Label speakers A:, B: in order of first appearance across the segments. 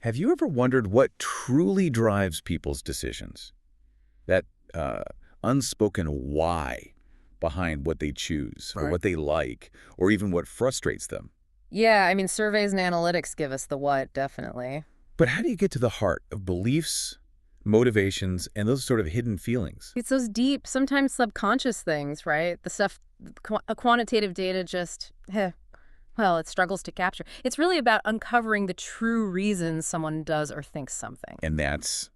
A: Have you ever wondered what truly drives people's decisions? That unspoken why behind what they choose, or what they like, or even what frustrates them.
B: Yeah, I mean, surveys and analytics give us the what, definitely.
A: But how do you get to the heart of beliefs, motivations, and those sort of hidden feelings?
B: It's those deep, sometimes subconscious things, right? The stuff quantitative data just, well, it struggles to capture. It's really about uncovering the true reasons someone does or thinks something.
A: And that's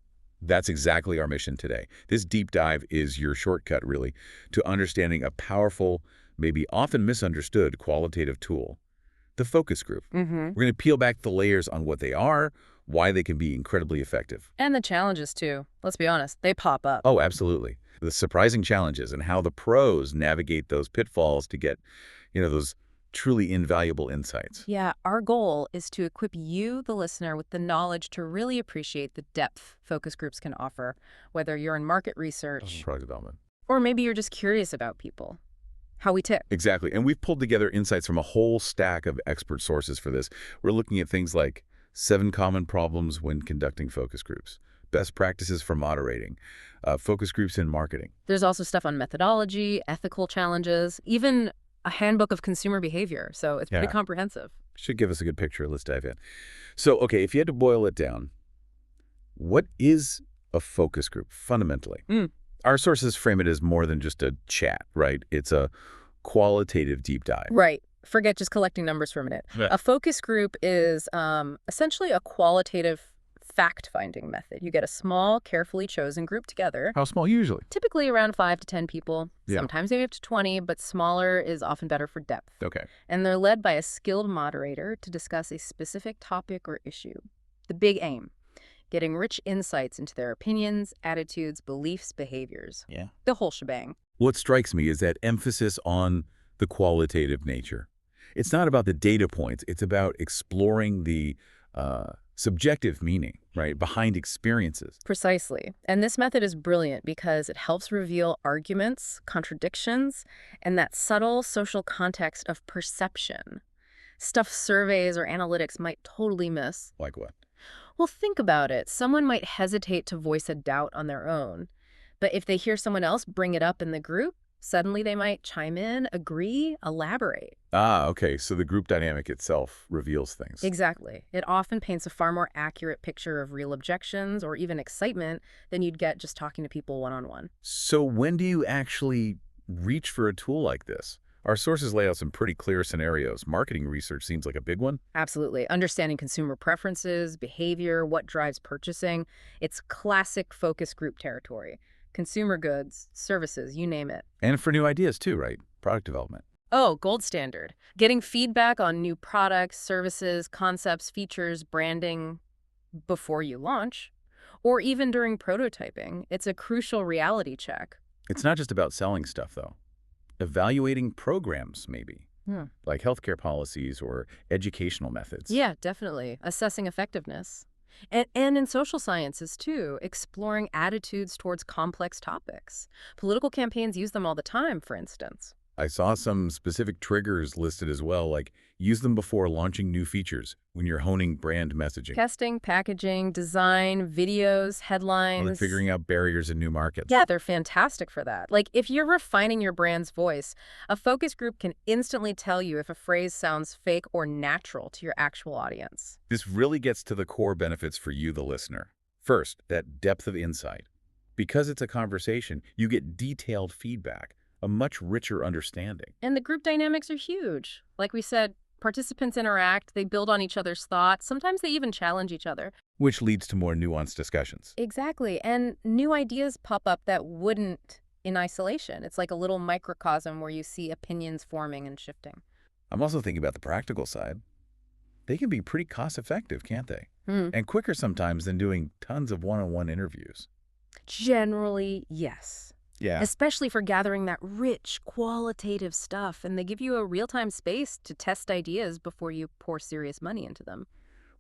A: exactly our mission today. This deep dive is your shortcut, really, to understanding a powerful, maybe often misunderstood qualitative tool, the focus group. We're going to peel back the layers on what they are, why they can be incredibly effective.
B: And the challenges, too. Let's be honest, they pop up.
A: Oh, absolutely. The surprising challenges and how the pros navigate those pitfalls to get, those truly invaluable insights.
B: Yeah, our goal is to equip you, the listener, with the knowledge to really appreciate the depth focus groups can offer, whether you're in market research,
A: Product development.
B: or maybe you're just curious about people, how we tick.
A: Exactly. And we've pulled together insights from a whole stack of expert sources for this. We're looking at things like 7 common problems when conducting focus groups, best practices for moderating, focus groups in marketing.
B: There's also stuff on methodology, ethical challenges, even a handbook of consumer behavior. So it's pretty comprehensive.
A: Should give us a good picture. Let's dive in. So, okay, if you had to boil it down, what is a focus group fundamentally? Our sources frame it as more than just a chat, right? It's a qualitative deep dive.
B: Right. Forget just collecting numbers for a minute.
A: Yeah.
B: A focus group is essentially a qualitative fact-finding method. You get a small, carefully chosen group together.
A: How small usually?
B: Typically around 5 to 10 people.
A: Yeah.
B: Sometimes maybe up to 20, but smaller is often better for depth.
A: Okay.
B: And they're led by a skilled moderator to discuss a specific topic or issue. The big aim, getting rich insights into their opinions, attitudes, beliefs, behaviors.
A: Yeah.
B: The whole shebang.
A: What strikes me is that emphasis on the qualitative nature. It's not about the data points. It's about exploring the subjective meaning, right, behind experiences.
B: Precisely. And this method is brilliant because it helps reveal arguments, contradictions, and that subtle social context of perception. Stuff surveys or analytics might totally miss.
A: Like what?
B: Well, think about it. Someone might hesitate to voice a doubt on their own. But if they hear someone else bring it up in the group, suddenly they might chime in, agree, elaborate.
A: Ah, okay. So the group dynamic itself reveals things.
B: Exactly. It often paints a far more accurate picture of real objections or even excitement than you'd get just talking to people one-on-one.
A: So when do you actually reach for a tool like this? Our sources lay out some pretty clear scenarios. Marketing research seems like a big one.
B: Absolutely. Understanding consumer preferences, behavior, what drives purchasing. It's classic focus group territory. Consumer goods, services, you name it.
A: And for new ideas too, right? Product development.
B: Oh, gold standard. Getting feedback on new products, services, concepts, features, branding before you launch, or even during prototyping. It's a crucial reality check.
A: It's not just about selling stuff, though. Evaluating programs, maybe, like healthcare policies or educational methods.
B: Yeah, definitely. Assessing effectiveness. And in social sciences, too, exploring attitudes towards complex topics. Political campaigns use them all the time, for instance.
A: I saw some specific triggers listed as well, like use them before launching new features when you're honing brand messaging.
B: Testing, packaging, design, videos, headlines.
A: Or figuring out barriers in new markets.
B: Yeah, they're fantastic for that. Like, if you're refining your brand's voice, a focus group can instantly tell you if a phrase sounds fake or natural to your actual audience.
A: This really gets to the core benefits for you, the listener. First, that depth of insight. Because it's a conversation, you get detailed feedback, a much richer understanding.
B: And the group dynamics are huge. Like we said, participants interact, they build on each other's thoughts, sometimes they even challenge each other.
A: Which leads to more nuanced discussions.
B: Exactly, and new ideas pop up that wouldn't in isolation. It's like a little microcosm where you see opinions forming and shifting.
A: I'm also thinking about the practical side. They can be pretty cost-effective, can't they? And quicker sometimes than doing tons of one-on-one interviews.
B: Generally, yes.
A: Yeah.
B: Especially for gathering that rich, qualitative stuff, and they give you a real-time space to test ideas before you pour serious money into them.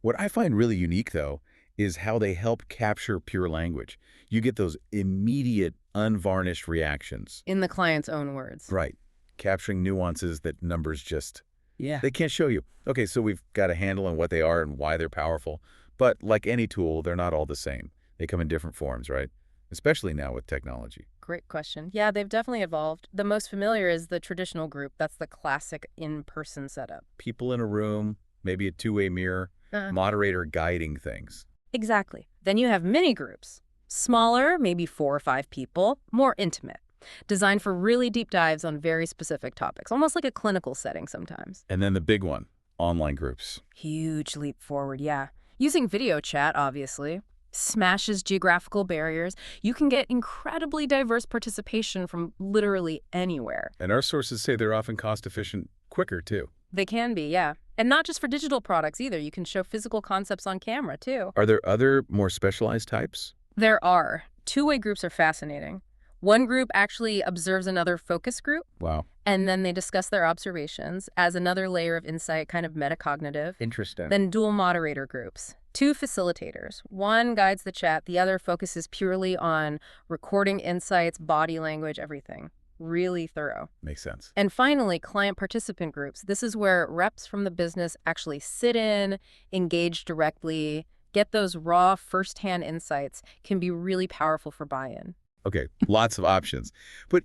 A: What I find really unique, though, is how they help capture pure language. You get those immediate, unvarnished reactions.
B: In the client's own words.
A: Right. Capturing nuances that numbers just, they can't show you. Okay, so we've got a handle on what they are and why they're powerful. But like any tool, they're not all the same. They come in different forms, right? Especially now with technology.
B: Great question. Yeah, they've definitely evolved. The most familiar is the traditional group. That's the classic in-person setup.
A: People in a room, maybe a two-way mirror, moderator guiding things.
B: Exactly. Then you have mini groups. Smaller, maybe 4 or 5 people, more intimate. Designed for really deep dives on very specific topics, almost like a clinical setting sometimes.
A: And then the big one, online groups.
B: Huge leap forward, yeah. Using video chat, obviously, smashes geographical barriers. You can get incredibly diverse participation from literally anywhere.
A: And our sources say they're often cost-efficient, quicker, too.
B: They can be, yeah. And not just for digital products either. You can show physical concepts on camera, too.
A: Are there other, more specialized types?
B: There are. Two-way groups are fascinating. One group actually observes another focus group.
A: Wow.
B: And then they discuss their observations as another layer of insight, kind of metacognitive.
A: Interesting.
B: Then dual moderator groups. 2 facilitators. One guides the chat, the other focuses purely on recording insights, body language, everything. Really thorough.
A: Makes sense.
B: And finally, client participant groups. This is where reps from the business actually sit in, engage directly, get those raw first-hand insights, can be really powerful for buy-in.
A: Okay, lots of options. But,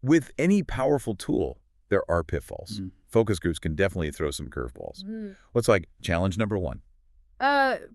A: with any powerful tool, there are pitfalls. Focus groups can definitely throw some curveballs. What's like challenge number 1?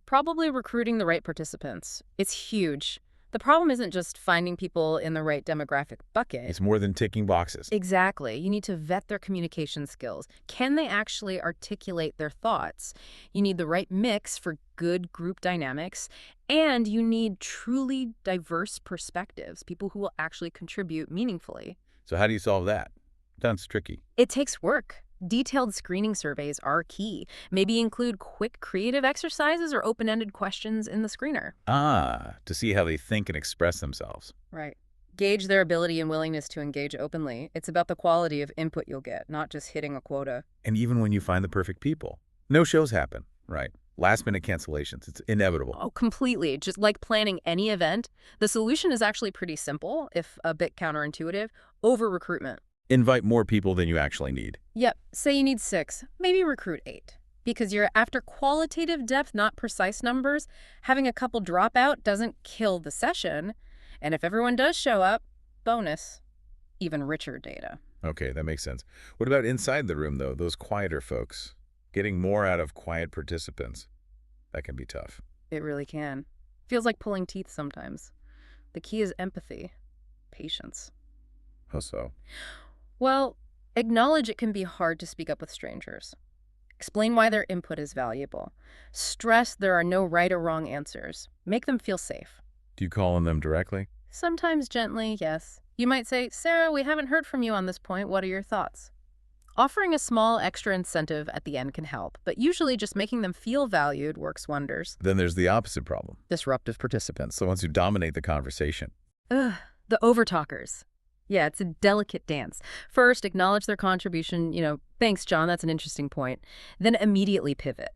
B: Probably recruiting the right participants. It's huge. The problem isn't just finding people in the right demographic bucket.
A: It's more than ticking boxes.
B: Exactly. You need to vet their communication skills. Can they actually articulate their thoughts? You need the right mix for good group dynamics, and you need truly diverse perspectives, people who will actually contribute meaningfully.
A: So how do you solve that? That's tricky.
B: It takes work. Detailed screening surveys are key. Maybe include quick creative exercises or open-ended questions in the screener.
A: To see how they think and express themselves.
B: Right. Gauge their ability and willingness to engage openly. It's about the quality of input you'll get, not just hitting a quota.
A: And even when you find the perfect people, no shows happen, right? Last-minute cancellations, it's inevitable.
B: Oh, completely. Just like planning any event, the solution is actually pretty simple, if a bit counterintuitive: over-recruitment.
A: Invite more people than you actually need.
B: Yep. Say you need 6, maybe recruit 8. Because you're after qualitative depth, not precise numbers. Having a couple drop out doesn't kill the session. And if everyone does show up, bonus, even richer data.
A: Okay, that makes sense. What about inside the room, though? Those quieter folks. Getting more out of quiet participants. That can be tough.
B: It really can. Feels like pulling teeth sometimes. The key is empathy, patience.
A: How so?
B: Well, acknowledge it can be hard to speak up with strangers. Explain why their input is valuable. Stress there are no right or wrong answers. Make them feel safe.
A: Do you call on them directly?
B: Sometimes gently, yes. You might say, "Sarah, we haven't heard from you on this point. What are your thoughts?" Offering a small extra incentive at the end can help, but usually just making them feel valued works wonders.
A: Then there's the opposite problem.
B: Disruptive participants.
A: The ones who dominate the conversation.
B: The overtalkers. Yeah, it's a delicate dance. First, acknowledge their contribution. Thanks, John, that's an interesting point. Then immediately pivot.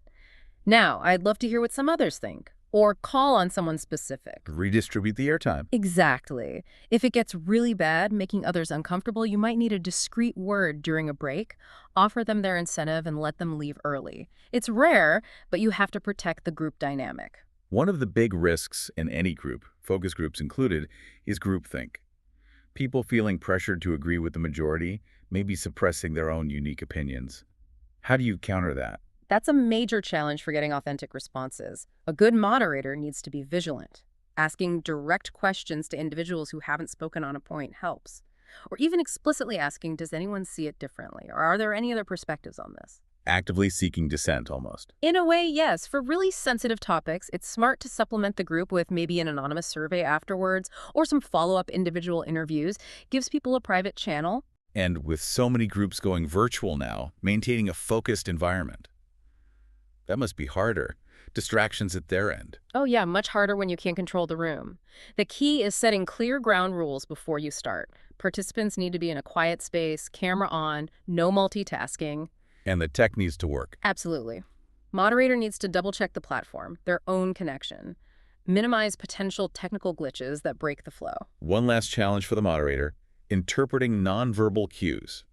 B: Now, I'd love to hear what some others think. Or call on someone specific.
A: Redistribute the airtime.
B: Exactly. If it gets really bad, making others uncomfortable, you might need a discreet word during a break. Offer them their incentive and let them leave early. It's rare, but you have to protect the group dynamic.
A: One of the big risks in any group, focus groups included, is groupthink. People feeling pressured to agree with the majority, maybe suppressing their own unique opinions. How do you counter that?
B: That's a major challenge for getting authentic responses. A good moderator needs to be vigilant. Asking direct questions to individuals who haven't spoken on a point helps. Or even explicitly asking, does anyone see it differently? Or are there any other perspectives on this?
A: Actively seeking dissent, almost.
B: In a way, yes. For really sensitive topics, it's smart to supplement the group with maybe an anonymous survey afterwards or some follow-up individual interviews. Gives people a private channel.
A: And with so many groups going virtual now, maintaining a focused environment. That must be harder. Distractions at their end.
B: Oh yeah, much harder when you can't control the room. The key is setting clear ground rules before you start. Participants need to be in a quiet space, camera on, no multitasking.
A: And the tech needs to work.
B: Absolutely. Moderator needs to double-check the platform, their own connection. Minimize potential technical glitches that break the flow.
A: One last challenge for the moderator: interpreting nonverbal cues.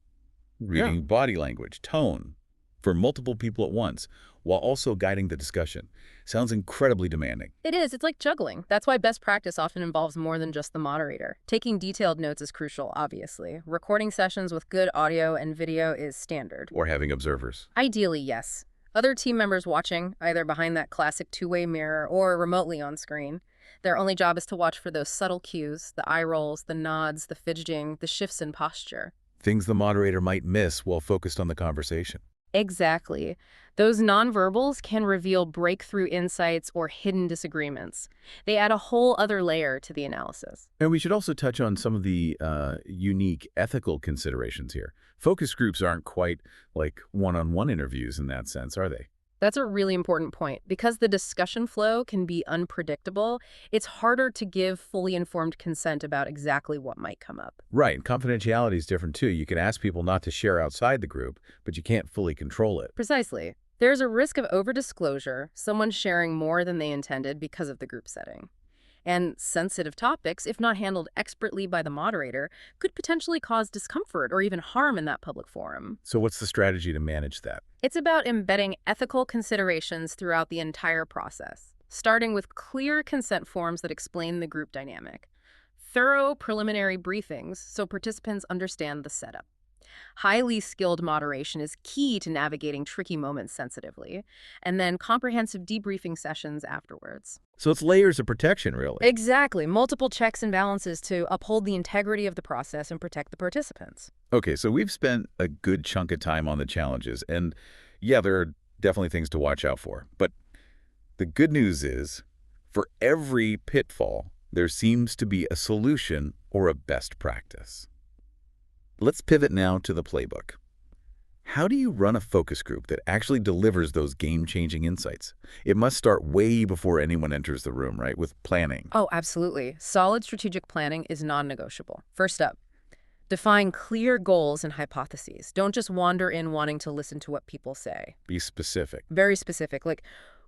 A: Reading body language, tone, for multiple people at once. while also guiding the discussion. Sounds incredibly demanding.
B: It is. It's like juggling. That's why best practice often involves more than just the moderator. Taking detailed notes is crucial, obviously. Recording sessions with good audio and video is standard.
A: Or having observers.
B: Ideally, yes. Other team members watching, either behind that classic two-way mirror or remotely on screen. Their only job is to watch for those subtle cues, the eye rolls, the nods, the fidgeting, the shifts in posture.
A: Things the moderator might miss while focused on the conversation.
B: Exactly. Those nonverbals can reveal breakthrough insights or hidden disagreements. They add a whole other layer to the analysis.
A: And we should also touch on some of the unique ethical considerations here. Focus groups aren't quite like one-on-one interviews in that sense, are they?
B: That's a really important point. Because the discussion flow can be unpredictable, it's harder to give fully informed consent about exactly what might come up.
A: Right. Confidentiality is different, too. You can ask people not to share outside the group, but you can't fully control it.
B: Precisely. There's a risk of overdisclosure, someone sharing more than they intended because of the group setting. And sensitive topics, if not handled expertly by the moderator, could potentially cause discomfort or even harm in that public forum.
A: So what's the strategy to manage that?
B: It's about embedding ethical considerations throughout the entire process, starting with clear consent forms that explain the group dynamic, thorough preliminary briefings so participants understand the setup. Highly skilled moderation is key to navigating tricky moments sensitively, and then comprehensive debriefing sessions afterwards.
A: So it's layers of protection, really.
B: Exactly. Multiple checks and balances to uphold the integrity of the process and protect the participants.
A: Okay, so we've spent a good chunk of time on the challenges, and yeah, there are definitely things to watch out for. But the good news is, for every pitfall, there seems to be a solution or a best practice. Let's pivot now to the playbook. How do you run a focus group that actually delivers those game-changing insights? It must start way before anyone enters the room, right, with planning.
B: Oh, absolutely. Solid strategic planning is non-negotiable. First up, define clear goals and hypotheses. Don't just wander in wanting to listen to what people say.
A: Be specific.
B: Very specific. Like,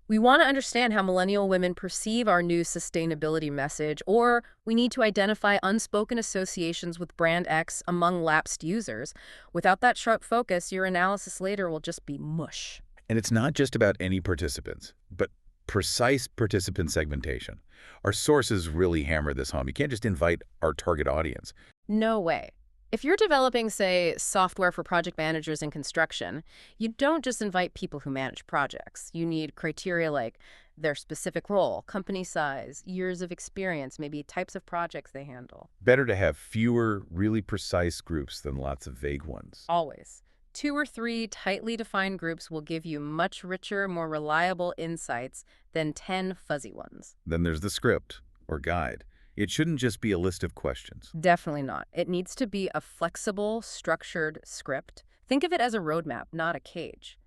B: we want to understand how millennial women perceive our new sustainability message, or we need to identify unspoken associations with brand X among lapsed users. Without that sharp focus, your analysis later will just be mush.
A: And it's not just about any participants, but precise participant segmentation. Our sources really hammer this home. You can't just invite our target audience.
B: No way. If you're developing, say, software for project managers in construction, you don't just invite people who manage projects. You need criteria like their specific role, company size, years of experience, maybe types of projects they handle.
A: Better to have fewer, really precise groups than lots of vague ones.
B: Always. 2 or 3 tightly defined groups will give you much richer, more reliable insights than 10 fuzzy ones.
A: Then there's the script, or guide. It shouldn't just be a list of questions.
B: Definitely not. It needs to be a flexible, structured script. Think of it as a roadmap, not a cage.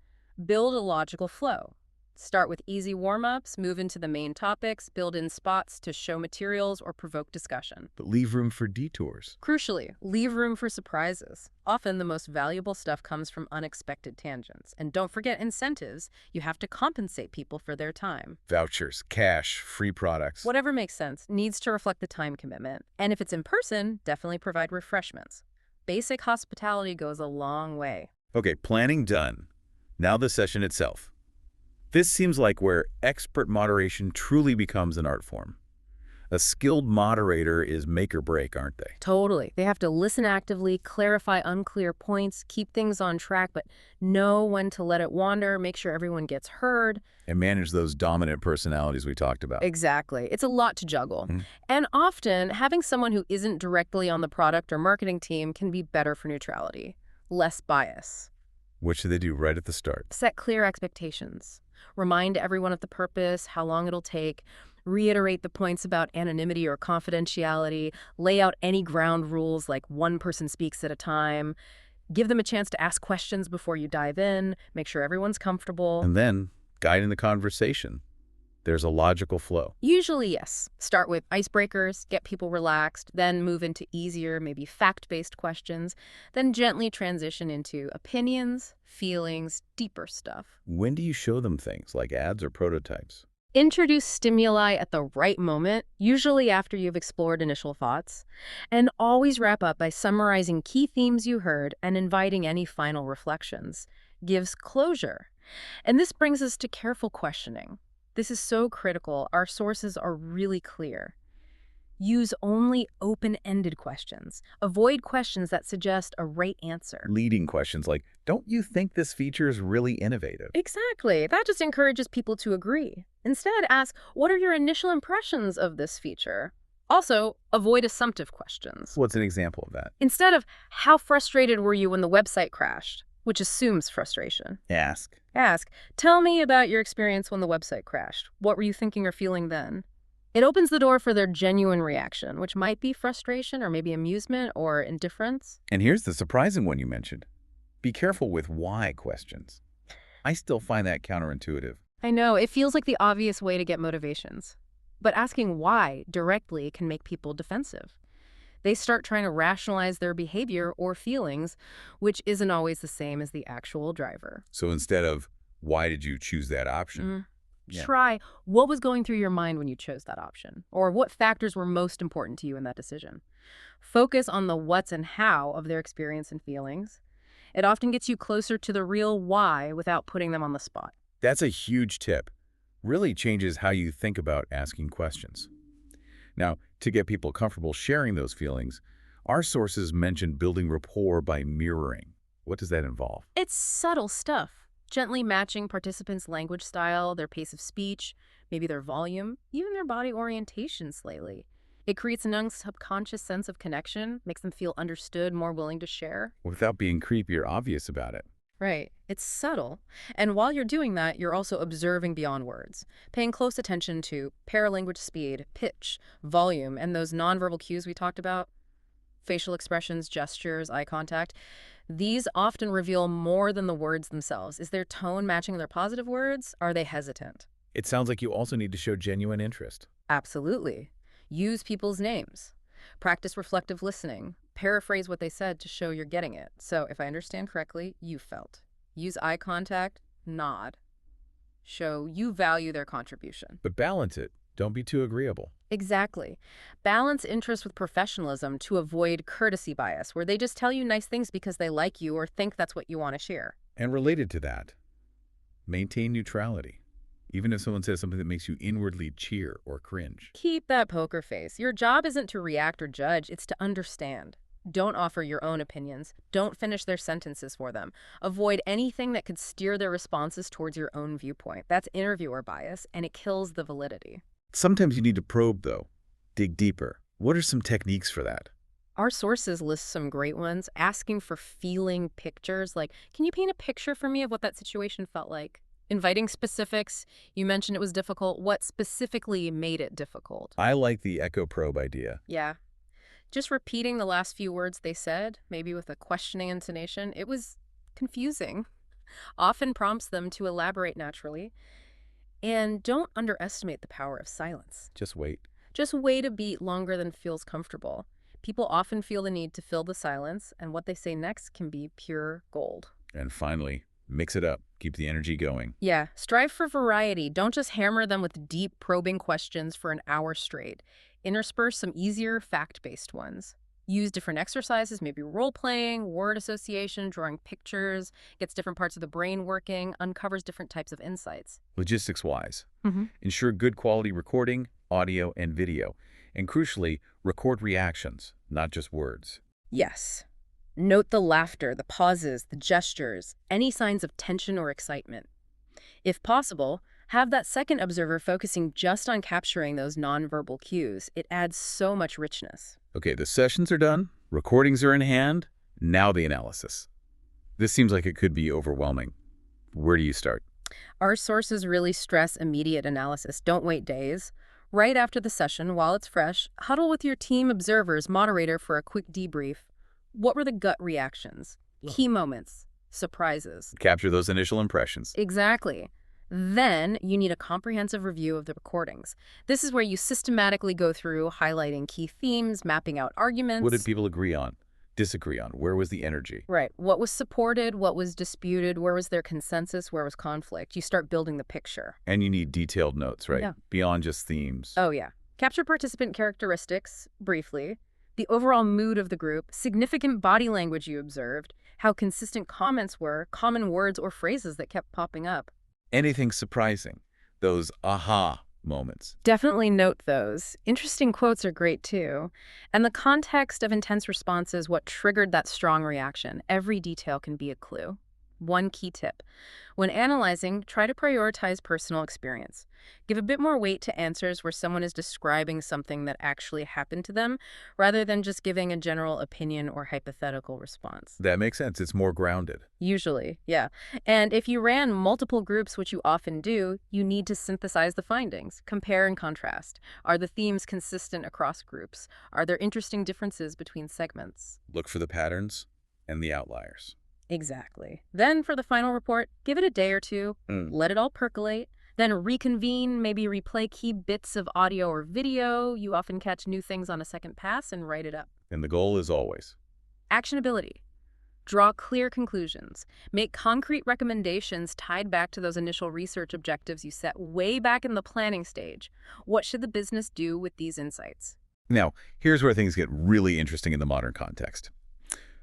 B: Build a logical flow. Start with easy warm-ups, move into the main topics, build in spots to show materials or provoke discussion.
A: But leave room for detours.
B: Crucially, leave room for surprises. Often the most valuable stuff comes from unexpected tangents. And don't forget incentives. You have to compensate people for their time.
A: Vouchers, cash, free products.
B: Whatever makes sense needs to reflect the time commitment. And if it's in person, definitely provide refreshments. Basic hospitality goes a long way.
A: Okay, planning done. Now the session itself. This seems like where expert moderation truly becomes an art form. A skilled moderator is make or break, aren't they?
B: Totally. They have to listen actively, clarify unclear points, keep things on track, but know when to let it wander, make sure everyone gets heard.
A: And manage those dominant personalities we talked about.
B: Exactly. It's a lot to juggle. And often, having someone who isn't directly on the product or marketing team can be better for neutrality. Less bias.
A: What should they do right at the start?
B: Set clear expectations. Remind everyone of the purpose, how long it'll take, reiterate the points about anonymity or confidentiality, lay out any ground rules like one person speaks at a time, give them a chance to ask questions before you dive in, make sure everyone's comfortable.
A: And then, guiding the conversation. There's a logical flow.
B: Usually, yes. Start with icebreakers, get people relaxed, then move into easier, maybe fact-based questions, then gently transition into opinions, feelings, deeper stuff.
A: When do you show them things like ads or prototypes?
B: Introduce stimuli at the right moment, usually after you've explored initial thoughts, and always wrap up by summarizing key themes you heard and inviting any final reflections. Gives closure. And this brings us to careful questioning. This is so critical. Our sources are really clear. Use only open-ended questions. Avoid questions that suggest a right answer.
A: Leading questions like, don't you think this feature is really innovative?
B: Exactly. That just encourages people to agree. Instead, ask, what are your initial impressions of this feature? Also, avoid assumptive questions.
A: What's an example of that?
B: Instead of, how frustrated were you when the website crashed? Which assumes frustration.
A: Ask,
B: tell me about your experience when the website crashed. What were you thinking or feeling then? It opens the door for their genuine reaction, which might be frustration or maybe amusement or indifference.
A: And here's the surprising one you mentioned. Be careful with why questions. I still find that counterintuitive.
B: I know, it feels like the obvious way to get motivations. But asking why directly can make people defensive. They start trying to rationalize their behavior or feelings, which isn't always the same as the actual driver.
A: So instead of, why did you choose that option?
B: Try, what was going through your mind when you chose that option? Or what factors were most important to you in that decision? Focus on the what's and how of their experience and feelings. It often gets you closer to the real why without putting them on the spot.
A: That's a huge tip. Really changes how you think about asking questions. Now, to get people comfortable sharing those feelings, our sources mention building rapport by mirroring. What does that involve?
B: It's subtle stuff. Gently matching participants' language style, their pace of speech, maybe their volume, even their body orientation slightly. It creates an subconscious sense of connection, makes them feel understood, more willing to share.
A: Without being creepy or obvious about it.
B: Right. It's subtle. And while you're doing that, you're also observing beyond words, paying close attention to paralanguage speed, pitch, volume, and those nonverbal cues we talked about, facial expressions, gestures, eye contact. These often reveal more than the words themselves. Is their tone matching their positive words? Are they hesitant?
A: It sounds like you also need to show genuine interest.
B: Absolutely. Use people's names. Practice reflective listening. Paraphrase what they said to show you're getting it. So if I understand correctly, you felt. Use eye contact, nod. Show you value their contribution.
A: But balance it. Don't be too agreeable.
B: Exactly. Balance interest with professionalism to avoid courtesy bias, where they just tell you nice things because they like you or think that's what you want to share.
A: And related to that, maintain neutrality. Even if someone says something that makes you inwardly cheer or cringe.
B: Keep that poker face. Your job isn't to react or judge, it's to understand. Don't offer your own opinions. Don't finish their sentences for them. Avoid anything that could steer their responses towards your own viewpoint. That's interviewer bias, and it kills the validity.
A: Sometimes you need to probe, though. Dig deeper. What are some techniques for that?
B: Our sources list some great ones, asking for feeling pictures, like, can you paint a picture for me of what that situation felt like? Inviting specifics. You mentioned it was difficult. What specifically made it difficult?
A: I like the echo probe idea.
B: Yeah. Just repeating the last few words they said, maybe with a questioning intonation, it was confusing. Often prompts them to elaborate naturally. And don't underestimate the power of silence.
A: Just wait.
B: Just wait a beat longer than feels comfortable. People often feel the need to fill the silence, and what they say next can be pure gold.
A: And finally, mix it up. Keep the energy going.
B: Yeah, strive for variety. Don't just hammer them with deep, probing questions for an hour straight. Intersperse some easier, fact-based ones. Use different exercises, maybe role-playing, word association, drawing pictures, gets different parts of the brain working, uncovers different types of insights.
A: Logistics-wise, ensure good quality recording, audio, and video. And crucially, record reactions, not just words.
B: Yes. Note the laughter, the pauses, the gestures, any signs of tension or excitement. If possible, have that second observer focusing just on capturing those nonverbal cues. It adds so much richness.
A: Okay, the sessions are done, recordings are in hand, now the analysis. This seems like it could be overwhelming. Where do you start?
B: Our sources really stress immediate analysis. Don't wait days. Right after the session, while it's fresh, huddle with your team observers, moderator for a quick debrief. What were the gut reactions? Key moments? Surprises?
A: Capture those initial impressions.
B: Exactly. Then you need a comprehensive review of the recordings. This is where you systematically go through, highlighting key themes, mapping out arguments.
A: What did people agree on, disagree on? Where was the energy?
B: Right. What was supported? What was disputed? Where was their consensus? Where was conflict? You start building the picture.
A: And you need detailed notes, right?
B: Yeah.
A: Beyond just themes.
B: Oh, yeah. Capture participant characteristics briefly, the overall mood of the group, significant body language you observed, how consistent comments were, common words or phrases that kept popping up.
A: Anything surprising? Those aha moments.
B: Definitely note those. Interesting quotes are great too. And the context of intense responses, what triggered that strong reaction. Every detail can be a clue. One key tip. When analyzing, try to prioritize personal experience. Give a bit more weight to answers where someone is describing something that actually happened to them, rather than just giving a general opinion or hypothetical response.
A: That makes sense. It's more grounded.
B: Usually, yeah. And if you ran multiple groups, which you often do, you need to synthesize the findings. Compare and contrast. Are the themes consistent across groups? Are there interesting differences between segments?
A: Look for the patterns and the outliers.
B: Exactly. Then for the final report, give it a day or two, let it all percolate, then reconvene, maybe replay key bits of audio or video. You often catch new things on a second pass and write it up.
A: And the goal is always
B: Actionability. Draw clear conclusions. Make concrete recommendations tied back to those initial research objectives you set way back in the planning stage. What should the business do with these insights?
A: Now, here's where things get really interesting in the modern context.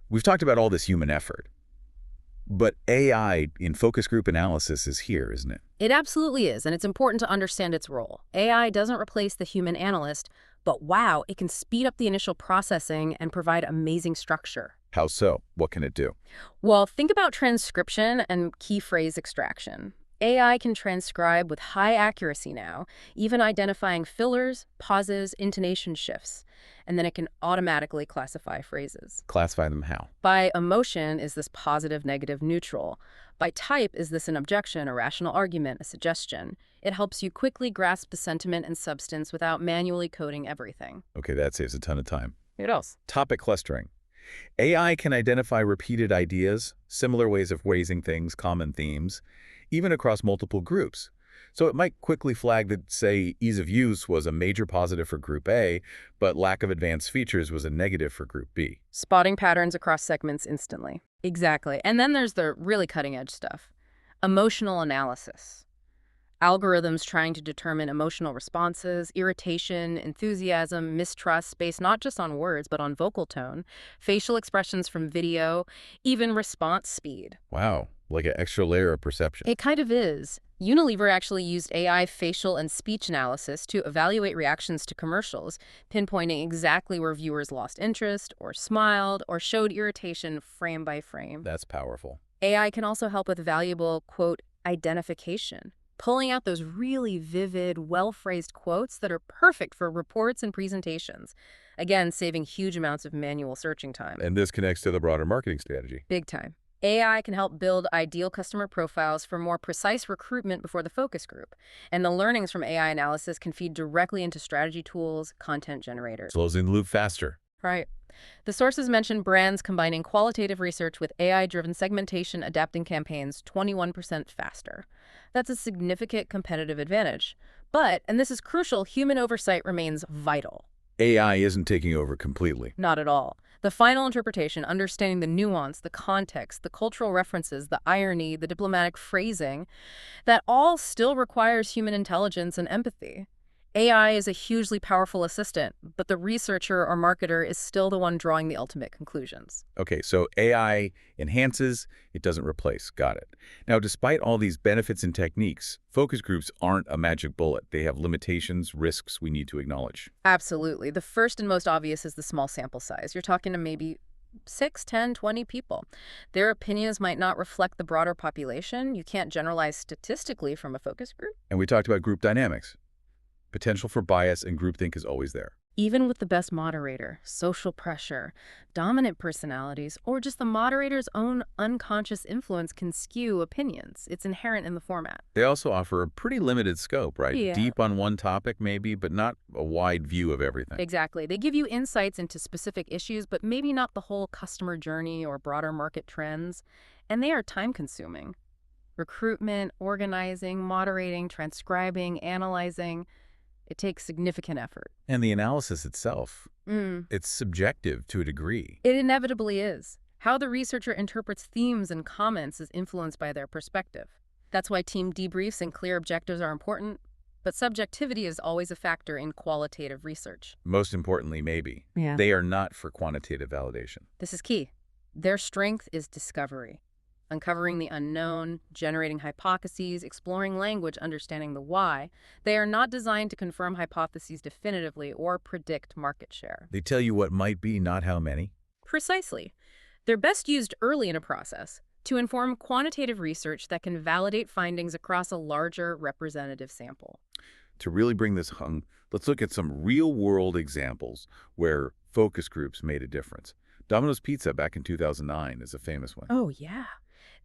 A: We've talked about all this human effort, but AI in focus group analysis is here, isn't it?
B: It absolutely is, and it's important to understand its role. AI doesn't replace the human analyst, but wow, it can speed up the initial processing and provide amazing structure.
A: How so? What can it do?
B: Well, think about transcription and key phrase extraction. AI can transcribe with high accuracy now, even identifying fillers, pauses, intonation shifts. And then it can automatically classify phrases.
A: Classify them how?
B: By emotion, is this positive, negative, neutral? By type, is this an objection, a rational argument, a suggestion? It helps you quickly grasp the sentiment and substance without manually coding everything.
A: Okay, that saves a ton of time.
B: What else?
A: Topic clustering. AI can identify repeated ideas, similar ways of phrasing things, common themes, even across multiple groups. So it might quickly flag that, say, ease of use was a major positive for Group A, but lack of advanced features was a negative for Group B.
B: Spotting patterns across segments instantly. Exactly. And then there's the really cutting-edge stuff. Emotional analysis. Algorithms trying to determine emotional responses, irritation, enthusiasm, mistrust based not just on words, but on vocal tone, facial expressions from video, even response speed.
A: Wow, like an extra layer of perception.
B: It kind of is. Unilever actually used AI facial and speech analysis to evaluate reactions to commercials, pinpointing exactly where viewers lost interest, or smiled, or showed irritation frame by frame.
A: That's powerful.
B: AI can also help with valuable, quote, identification, pulling out those really vivid, well-phrased quotes that are perfect for reports and presentations. Again, saving huge amounts of manual searching time.
A: And this connects to the broader marketing strategy.
B: Big time. AI can help build ideal customer profiles for more precise recruitment before the focus group. And the learnings from AI analysis can feed directly into strategy tools, content generators.
A: Closing the loop faster.
B: Right. The sources mention brands combining qualitative research with AI-driven segmentation, adapting campaigns 21% faster. That's a significant competitive advantage. But, and this is crucial, human oversight remains vital.
A: AI isn't taking over completely.
B: Not at all. The final interpretation, understanding the nuance, the context, the cultural references, the irony, the diplomatic phrasing, that all still requires human intelligence and empathy. AI is a hugely powerful assistant, but the researcher or marketer is still the one drawing the ultimate conclusions.
A: Okay, so AI enhances, it doesn't replace. Got it. Now, despite all these benefits and techniques, focus groups aren't a magic bullet. They have limitations, risks we need to acknowledge.
B: Absolutely. The first and most obvious is the small sample size. You're talking to maybe 6, 10, 20 people. Their opinions might not reflect the broader population. You can't generalize statistically from a focus group.
A: And we talked about group dynamics. Potential for bias and groupthink is always there.
B: Even with the best moderator, social pressure, dominant personalities, or just the moderator's own unconscious influence can skew opinions. It's inherent in the format.
A: They also offer a pretty limited scope, right?
B: Yeah.
A: Deep on one topic maybe, but not a wide view of everything.
B: Exactly. They give you insights into specific issues, but maybe not the whole customer journey or broader market trends. And they are time-consuming. Recruitment, organizing, moderating, transcribing, analyzing. It takes significant effort.
A: And the analysis itself, it's subjective to a degree.
B: It inevitably is. How the researcher interprets themes and comments is influenced by their perspective. That's why team debriefs and clear objectives are important, but subjectivity is always a factor in qualitative research.
A: Most importantly, maybe, they are not for quantitative validation.
B: This is key. Their strength is discovery. Uncovering the unknown, generating hypotheses, exploring language, understanding the why. They are not designed to confirm hypotheses definitively or predict market share.
A: They tell you what might be, not how many.
B: Precisely. They're best used early in a process to inform quantitative research that can validate findings across a larger representative sample.
A: To really bring this home, let's look at some real-world examples where focus groups made a difference. Domino's Pizza back in 2009 is a famous one.
B: Oh, yeah.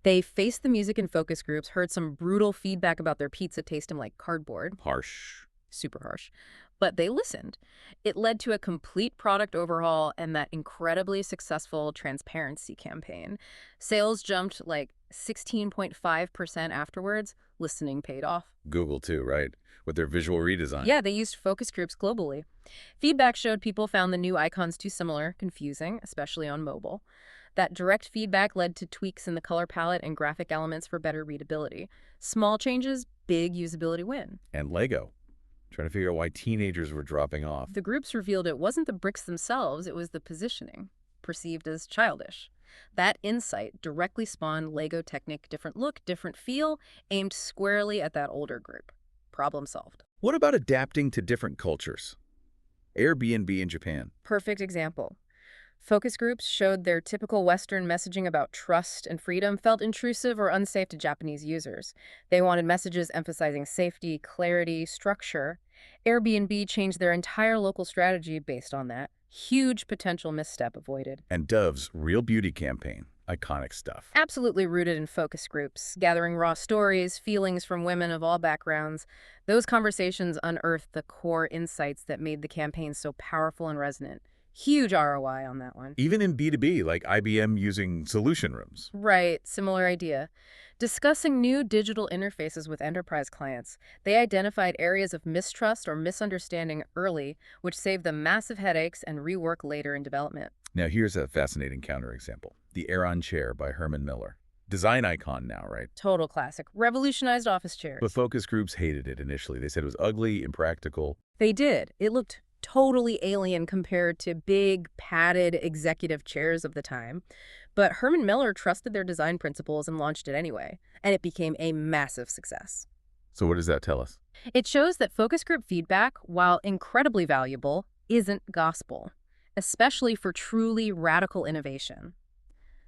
B: They faced the music in focus groups, heard some brutal feedback about their pizza tasting like cardboard.
A: Harsh.
B: Super harsh. But they listened. It led to a complete product overhaul and that incredibly successful transparency campaign. Sales jumped like 16.5% afterwards. Listening paid off.
A: Google too, right? With their visual redesign.
B: Yeah, they used focus groups globally. Feedback showed people found the new icons too similar, confusing, especially on mobile. That direct feedback led to tweaks in the color palette and graphic elements for better readability. Small changes, big usability win.
A: And Lego. Trying to figure out why teenagers were dropping off.
B: The groups revealed it wasn't the bricks themselves, it was the positioning, perceived as childish. That insight directly spawned Lego Technic different look, different feel, aimed squarely at that older group. Problem solved.
A: What about adapting to different cultures? Airbnb in Japan.
B: Perfect example. Focus groups showed their typical Western messaging about trust and freedom felt intrusive or unsafe to Japanese users. They wanted messages emphasizing safety, clarity, structure. Airbnb changed their entire local strategy based on that. Huge potential misstep avoided.
A: And Dove's Real Beauty campaign. Iconic stuff.
B: Absolutely rooted in focus groups, gathering raw stories, feelings from women of all backgrounds. Those conversations unearthed the core insights that made the campaign so powerful and resonant. Huge ROI on that one.
A: Even in B2B, like IBM using solution rooms.
B: Right, similar idea. Discussing new digital interfaces with enterprise clients, they identified areas of mistrust or misunderstanding early, which saved them massive headaches and rework later in development.
A: Now here's a fascinating counterexample. The Aeron chair by Herman Miller. Design icon now, right?
B: Total classic. Revolutionized office chairs.
A: But focus groups hated it initially. They said it was ugly, impractical.
B: They did. It looked totally alien compared to big, padded executive chairs of the time. But Herman Miller trusted their design principles and launched it anyway, and it became a massive success.
A: So what does that tell us?
B: It shows that focus group feedback, while incredibly valuable, isn't gospel, especially for truly radical innovation.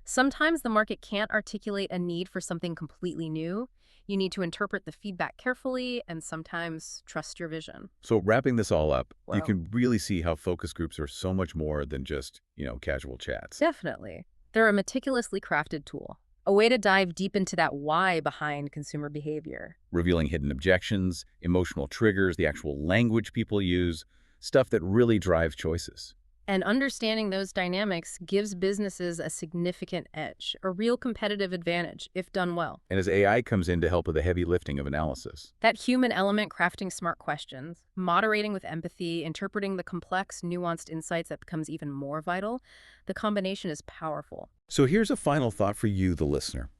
B: Sometimes the market can't articulate a need for something completely new. You need to interpret the feedback carefully and sometimes trust your vision.
A: So wrapping this all up,
B: Wow.
A: you can really see how focus groups are so much more than just, casual chats.
B: Definitely. They're a meticulously crafted tool, a way to dive deep into that why behind consumer behavior.
A: Revealing hidden objections, emotional triggers, the actual language people use, stuff that really drives choices.
B: And understanding those dynamics gives businesses a significant edge, a real competitive advantage, if done well.
A: And as AI comes in to help with the heavy lifting of analysis.
B: That human element crafting smart questions, moderating with empathy, interpreting the complex, nuanced insights that becomes even more vital, the combination is powerful.
A: So here's a final thought for you, the listener.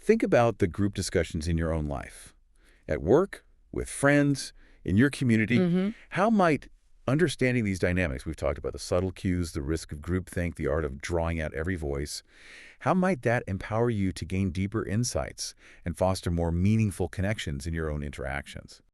A: Think about the group discussions in your own life. At work, with friends, in your community. How might understanding these dynamics, we've talked about the subtle cues, the risk of groupthink, the art of drawing out every voice, how might that empower you to gain deeper insights and foster more meaningful connections in your own interactions?